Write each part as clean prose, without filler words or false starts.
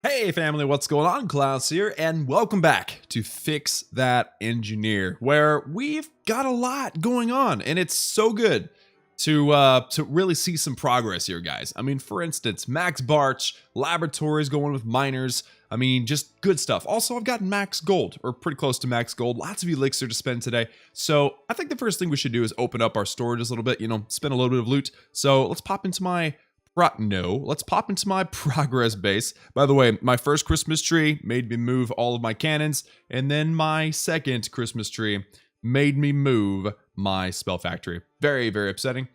Hey family, what's going on? Klaus here, and welcome back to Fix That Engineer, where we've got a lot going on, and it's so good to really see some progress here, guys. I mean, for instance, Max Barch, laboratories going with miners. I mean, just good stuff. Also, I've got max gold, or pretty close to max gold. Lots of elixir to spend today. So I think the first thing we should do is open up our storages a little bit, spend a little bit of loot. So let's pop into my let's pop into my progress base. By the way, my first Christmas tree made me move all of my cannons, and then my second Christmas tree made me move my spell factory. Very, very upsetting.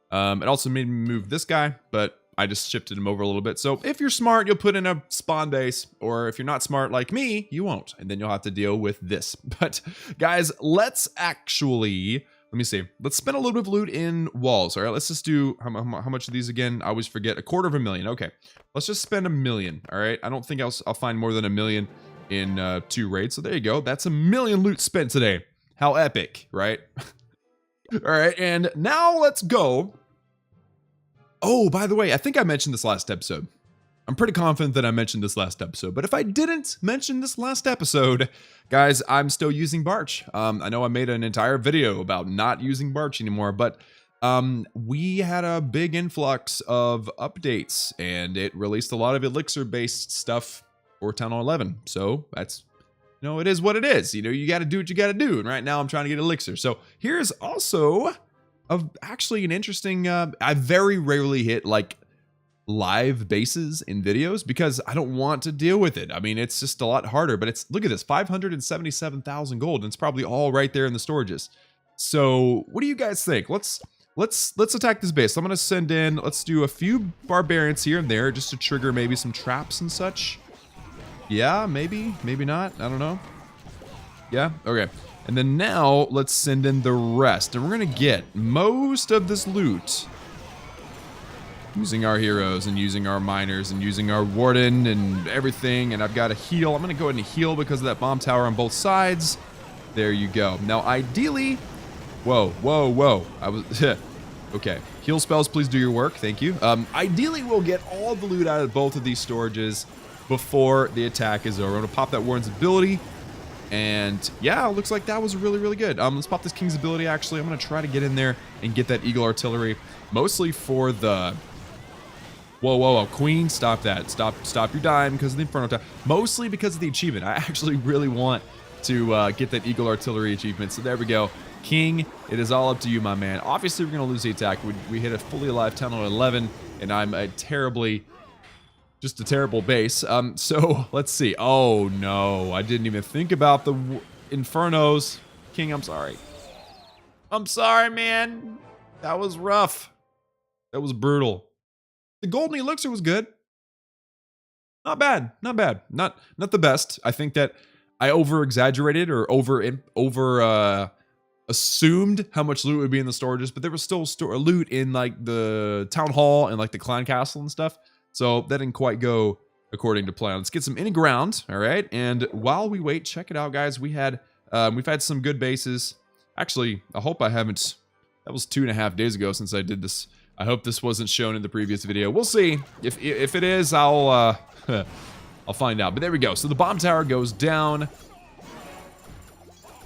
It also made me move this guy, but I just shifted him over a little bit. So if you're smart, you'll put in a spawn base, or if you're not smart like me, you won't, and then you'll have to deal with this. But guys, let's actually... Let me see. Let's spend a little bit of loot in walls. All right, let's just do how much of these again? I always forget. 250,000. Okay, let's just spend 1 million. All right, I don't think I'll find more than 1 million in 2 raids. So there you go. That's 1 million loot spent today. How epic, right? All right, and now let's go. Oh, by the way, I think I mentioned this last episode. I'm pretty confident that I mentioned this last episode, but if I didn't mention this last episode, guys, I'm still using Barch. I know I made an entire video about not using Barch anymore, but we had a big influx of updates, and it released a lot of elixir-based stuff for Town Hall 11. So that's, it is what it is. You got to do what you got to do, and right now I'm trying to get elixir. So here's also actually an interesting. I very rarely hit live bases in videos because I don't want to deal with it. I mean, it's just a lot harder, but look at this, 577,000 gold, and it's probably all right there in the storages. So what do you guys think? Let's attack this base. I'm gonna send in, let's do a few barbarians here and there just to trigger maybe some traps and such. Yeah, maybe not, I don't know. Yeah, okay. And then now let's send in the rest, and we're gonna get most of this loot using our heroes and using our miners and using our warden and everything. And I've got a heal. I'm going to go ahead and heal because of that bomb tower on both sides. There you go. Now, ideally... Whoa. I was... Okay. Heal spells, please do your work. Thank you. Ideally, we'll get all the loot out of both of these storages before the attack is over. I'm going to pop that warden's ability. And yeah, looks like that was really, really good. Let's pop this king's ability, actually. I'm going to try to get in there and get that eagle artillery. Mostly for the... Whoa, Queen, stop that. Stop your dime because of the Inferno Tower. Mostly because of the achievement. I actually really want to get that Eagle Artillery achievement. So there we go. King, it is all up to you, my man. Obviously, we're going to lose the attack. We hit a fully alive Town Hall 11, and I'm just a terrible base. So let's see. Oh, no. I didn't even think about the Infernos. King, I'm sorry. I'm sorry, man. That was rough. That was brutal. The golden elixir was good. Not bad. Not the best. I think that I over-exaggerated or assumed how much loot would be in the storages, but there was still loot in the town hall and the clan castle and stuff. So that didn't quite go according to plan. Let's get some in ground, all right? And while we wait, check it out, guys. We've had some good bases. Actually, I hope I haven't. That was 2.5 days ago since I did this. I hope this wasn't shown in the previous video. We'll see. If it is, I'll find out. But there we go. So the bomb tower goes down.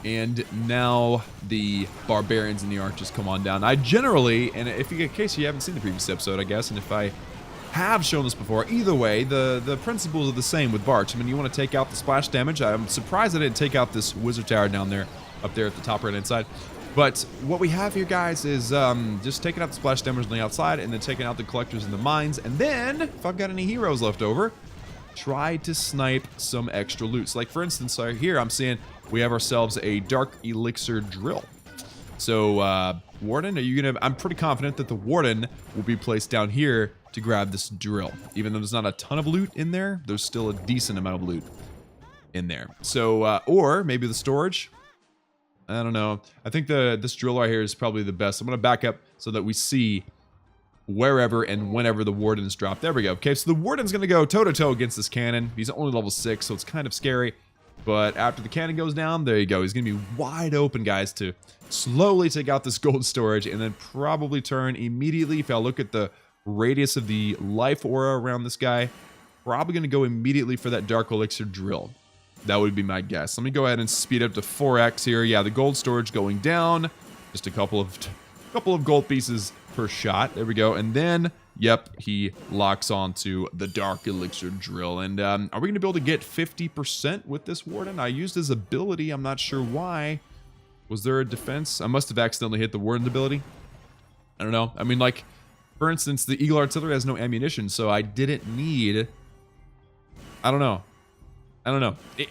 And now the barbarians and the archers come on down. I generally, and in case you haven't seen the previous episode, I guess, and if I have shown this before, either way, the principles are the same with Barch. I mean, you want to take out the splash damage. I'm surprised I didn't take out this wizard tower down there, up there at the top right-hand side. But what we have here, guys, is just taking out the splash damage on the outside and then taking out the collectors and the mines. And then, if I've got any heroes left over, try to snipe some extra loot. So, for instance, here I'm seeing we have ourselves a dark elixir drill. So, Warden, are you going to... I'm pretty confident that the Warden will be placed down here to grab this drill. Even though there's not a ton of loot in there, there's still a decent amount of loot in there. So, or maybe the storage... I don't know. I think this drill right here is probably the best. I'm going to back up so that we see wherever and whenever the Warden's drop. There we go. Okay, so the Warden's going to go toe-to-toe against this cannon. He's only level 6, so it's kind of scary. But after the cannon goes down, there you go. He's going to be wide open, guys, to slowly take out this gold storage and then probably turn immediately. If I look at the radius of the life aura around this guy, probably going to go immediately for that dark elixir drill. That would be my guess. Let me go ahead and speed up to 4x here. Yeah, the gold storage going down. Just a couple of gold pieces per shot. There we go. And then, yep, he locks onto the dark elixir drill. And are we going to be able to get 50% with this warden? I used his ability. I'm not sure why. Was there a defense? I must have accidentally hit the warden ability. I don't know. I mean, like, for instance, the Eagle Artillery has no ammunition, so I didn't need... I don't know.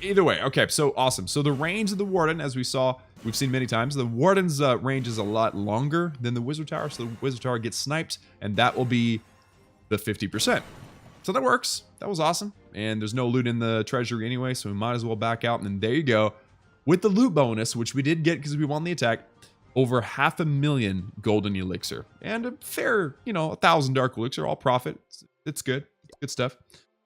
Either way, okay, so awesome. So the range of the Warden, as we've seen many times, the Warden's range is a lot longer than the Wizard Tower, so the Wizard Tower gets sniped, and that will be the 50%. So that works. That was awesome. And there's no loot in the treasury anyway, so we might as well back out. And then there you go. With the loot bonus, which we did get because we won the attack, over 500,000 golden elixir. And a fair, 1,000 dark elixir, all profit. It's good. It's good stuff.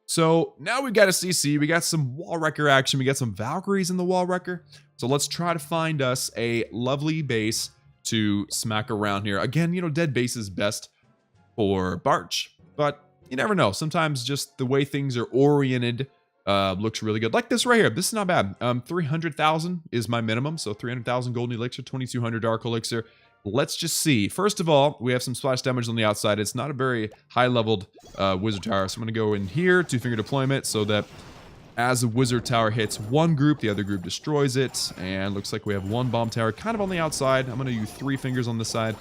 So now we've got a CC, we got some wall wrecker action, we got some Valkyries in the wall wrecker. So let's try to find us a lovely base to smack around here. Again, dead base is best for Barch, but you never know. Sometimes just the way things are oriented looks really good. Like this right here, this is not bad. 300,000 is my minimum, so 300,000 golden elixir, 2,200 dark elixir. Let's just see. First of all, we have some splash damage on the outside. It's not a very high-leveled wizard tower, so I'm going to go in here, two-finger deployment, so that as the wizard tower hits one group, the other group destroys it. And looks like we have one bomb tower kind of on the outside. I'm going to use 3 fingers on this side,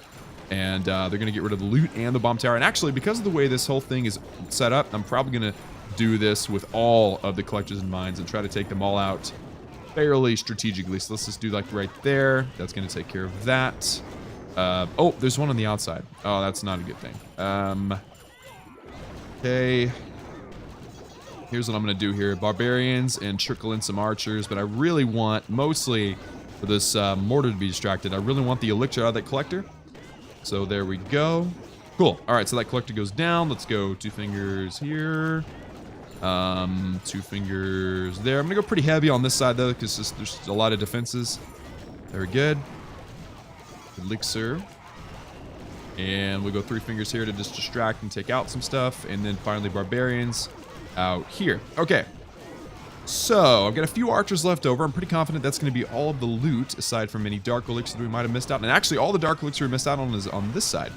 and they're going to get rid of the loot and the bomb tower. And actually, because of the way this whole thing is set up, I'm probably going to do this with all of the collectors and mines and try to take them all out fairly strategically. So let's just do like right there. That's going to take care of that. Oh, there's one on the outside. Oh, that's not a good thing. Okay. Here's what I'm going to do here. Barbarians and trickle in some archers, but I really want, mostly for this mortar to be distracted, I really want the elixir out of that collector. So there we go. Cool. All right, so that collector goes down. Let's go 2 fingers here. 2 fingers there. I'm going to go pretty heavy on this side, though, because there's a lot of defenses. Very good. Elixir. And we'll go 3 fingers here to just distract and take out some stuff. And then finally barbarians out here. Okay. So I've got a few archers left over. I'm pretty confident that's going to be all of the loot, aside from any dark elixir that we might have missed out. And actually all the dark elixir we missed out on is on this side.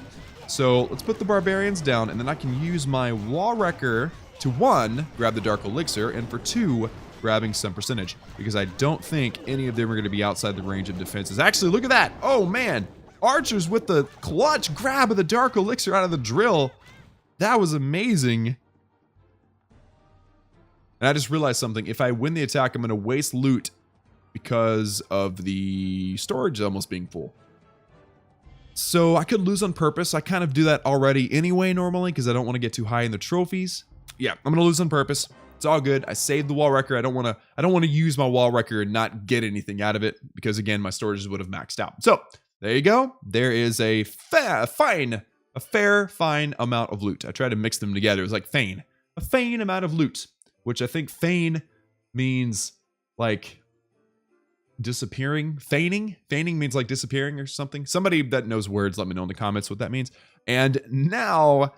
So let's put the barbarians down, and then I can use my wall wrecker to 1, grab the dark elixir, and for 2, grabbing some percentage, because I don't think any of them are going to be outside the range of defenses. Actually, look at that. Oh, man. Archers with the clutch grab of the dark elixir out of the drill. That was amazing. And I just realized something. If I win the attack, I'm going to waste loot because of the storage almost being full. So I could lose on purpose. I kind of do that already anyway normally because I don't want to get too high in the trophies. Yeah, I'm going to lose on purpose. It's all good. I saved the wall wrecker. I don't want to use my wall wrecker and not get anything out of it because, again, my storages would have maxed out. So there you go. There is a fair, fine amount of loot. I tried to mix them together. It was like feign. A feign amount of loot, which I think feign means like disappearing. Feigning means like disappearing or something. Somebody that knows words, let me know in the comments what that means. And now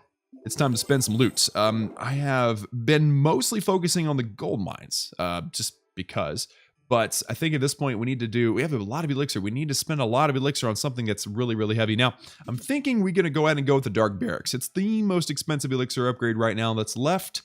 it's time to spend some loot. I have been mostly focusing on the gold mines, just because. But I think at this point we have a lot of elixir. We need to spend a lot of elixir on something that's really, really heavy. Now, I'm thinking we're going to go ahead and go with the Dark Barracks. It's the most expensive elixir upgrade right now that's left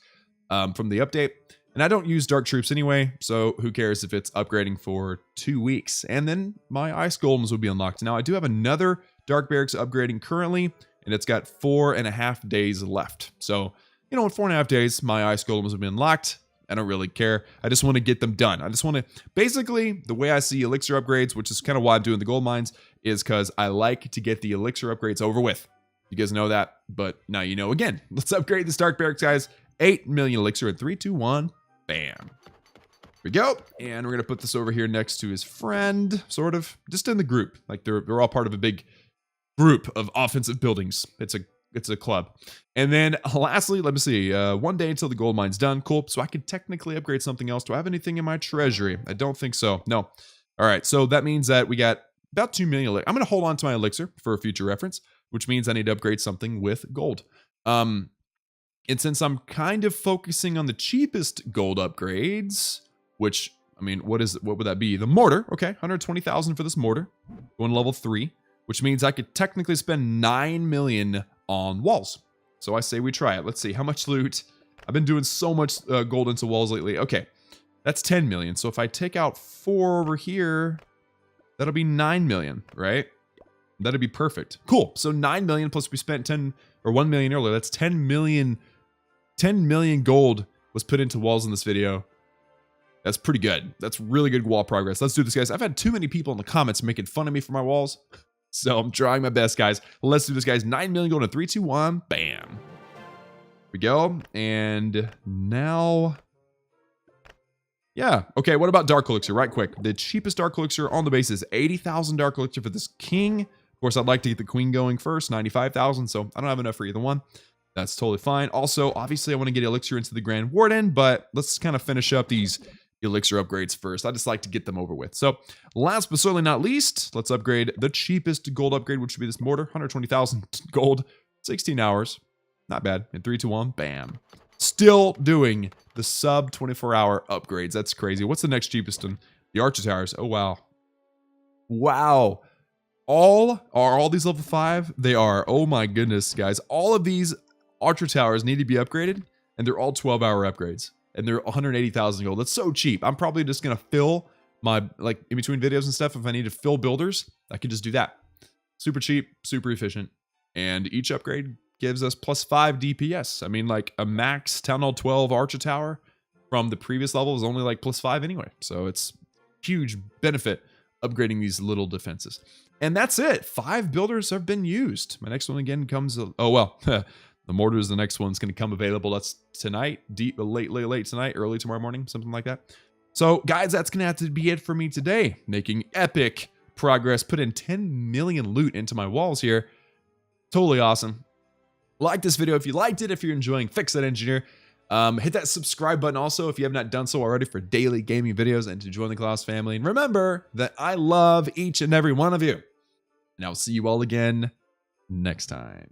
from the update. And I don't use Dark Troops anyway, so who cares if it's upgrading for 2 weeks. And then my Ice Golems will be unlocked. Now, I do have another Dark Barracks upgrading currently, and it's got 4.5 days left. So, in 4.5 days, my Ice Golems will be unlocked. I don't really care. I just want to get them done. I just want to, basically, the way I see elixir upgrades, which is kind of why I'm doing the gold mines, is because I like to get the elixir upgrades over with. You guys know that, but now you know again. Let's upgrade this Dark Barracks, guys. 8 million elixir in 3, 2, 1. Bam. Here we go. And we're going to put this over here next to his friend, sort of, just in the group. Like they're all part of a big group of offensive buildings. It's a club. And then lastly, let me see, 1 day until the gold mine's done. Cool. So I could technically upgrade something else. Do I have anything in my treasury? I don't think so. No. All right. So that means that we got about 2 million elixir. I'm going to hold on to my elixir for a future reference, which means I need to upgrade something with gold. And since I'm kind of focusing on the cheapest gold upgrades, which, I mean, what would that be? The mortar, okay, 120,000 for this mortar, going to level 3, which means I could technically spend 9 million on walls. So I say we try it. Let's see, how much loot? I've been doing so much gold into walls lately. Okay, that's 10 million. So if I take out 4 over here, that'll be 9 million, right? That'd be perfect. Cool. So 9 million plus we spent 10 or 1 million earlier. That's 10 million. 10 million gold was put into walls in this video. That's pretty good. That's really good wall progress. Let's do this, guys. I've had too many people in the comments making fun of me for my walls. So I'm trying my best, guys. Let's do this, guys. 9 million gold in 3, 2, 1. Bam. Here we go. And now... yeah. Okay, what about Dark Elixir? Right quick. The cheapest Dark Elixir on the base is 80,000 Dark Elixir for this king. Of course, I'd like to get the queen going first, 95,000, so I don't have enough for either one. That's totally fine. Also, obviously, I want to get Elixir into the Grand Warden, but let's kind of finish up these Elixir upgrades first. I just like to get them over with. So, last but certainly not least, let's upgrade the cheapest gold upgrade, which would be this mortar. 120,000 gold, 16 hours. Not bad. In 3, 2, 1, bam. Still doing the sub 24-hour upgrades. That's crazy. What's the next cheapest one? The Archer Towers. Oh, wow. Wow. All these level 5? They are. Oh, my goodness, guys. All of these Archer Towers need to be upgraded, and they're all 12-hour upgrades. And they're 180,000 gold. That's so cheap. I'm probably just going to fill my, like, in between videos and stuff, if I need to fill builders, I can just do that. Super cheap, super efficient. And each upgrade gives us +5 DPS. I mean, like, a max Town Hall 12 Archer Tower from the previous level was only, like, +5 anyway. So it's huge benefit upgrading these little defenses. And that's it. 5 builders have been used. My next one, again, comes... oh, well... the mortar is the next one's going to come available. That's tonight, late tonight, early tomorrow morning, something like that. So, guys, that's going to have to be it for me today. Making epic progress. Put in 10 million loot into my walls here. Totally awesome. Like this video if you liked it. If you're enjoying Fix That Engineer, hit that subscribe button also if you have not done so already for daily gaming videos and to join the Klaus family. And remember that I love each and every one of you. And I'll see you all again next time.